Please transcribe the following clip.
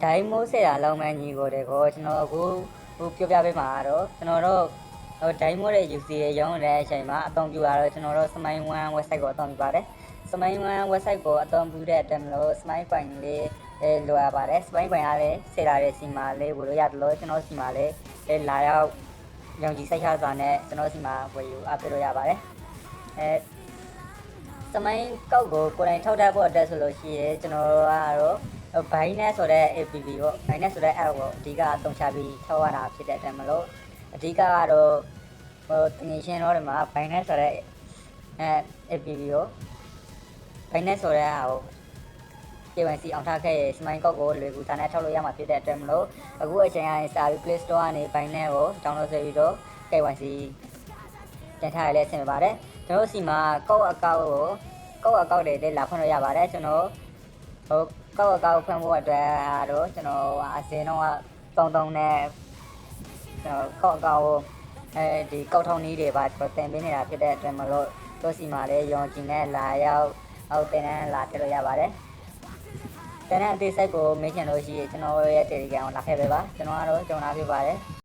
ဒိုင်းမိုးဆရာလောင်မန်းကြီးကိုတည်းကကျွန်တော်အခုပြောပြပေးမှာတော့ကျွန်တော်တို့ဒိုင်းမိုးရဲ့ UC ရဲ့ရောင်းတဲ့အချိန်မှာအသုံးပြုရတော့ကျွန်တော်တို့ Smile One website ကိုအသုံးပြုပါတယ် Smile One website ကိုအသုံးပြုတဲ့အတွက်မလို့ Smile Coin လေးလိုရပါတယ် Smile Coin ကလည်းဆရာရဲ့စီမှာလေးဝယ်လို့ရတယ်လို့ကျွန်တော်စီမှာလေးလာရောက်ရောင်ကြီးစိတ်ချစွာနဲ့ကျွန်တော်စီမှာဝယ်ယူအပ်ပေးလို့ရပါတယ်စမိုင်းကောက်ကိုကိုယ်တိုင်ထောက်ထားဖို့အတွက်ဆိုလို့ရှိရင်ကျွန်တော်ကတော့ Binance ဆိုတဲ့ app ပေါ့ Binance ဆိုတဲ့ app ကိုအဓိကအသုံးချပြီးထောက်ရတာဖြစ်တဲ့အတွက်မလို့အဓိကကတော့တင်ရှင်တော့ဒီမှာ Binance ဆိုတဲ့ app ကို Binance ဆိုတဲ့ဟာကို KYC အောင်ထားခဲ့စမိုင်းကောက်ကိုလွယ်ကူစွာနဲ့ထောက်လို့ရမှာဖြစ်တဲ့အတွက်မလို့အခုအချိန်ကနေစာပြီး Play Store ကနေ Binance ကို download လုပ်ပြီးတော့ KYC တင်ထားရလဲအဆင်ပြေပါတယ်ကျွန်တော်စီမှာကောက်အကောက်တွေလည်းလာဖွင့်လို့ရပါတယ်ကျွန်တော်ကောက်အကောက်ဖွင့်ဖို့အတွက်တော့ကျွန်တော်အစင်းတော့တုံနဲ့ကျွန်တော်ကောက်အကောက်ဒီကောက်ထုံနည်းတွေပါကျွန်တော်တင်ပေးနေတာဖြစ်တဲ့အတွက်မလို့တို့စီမှာလည်းရောင်ကျင်နဲ့လာရောက်အောက်တင်နဲ့လာထည့်လို့ရပါတယ်တန်းအသေးစိတ်ကိုမေးချင်လို့ရှိရင်ကျွန်တော်ရဲ့ Telegram ကိုလာခဲ့ပေးပါကျွန်တော်ကတော့ကြုံလာပြပါတယ်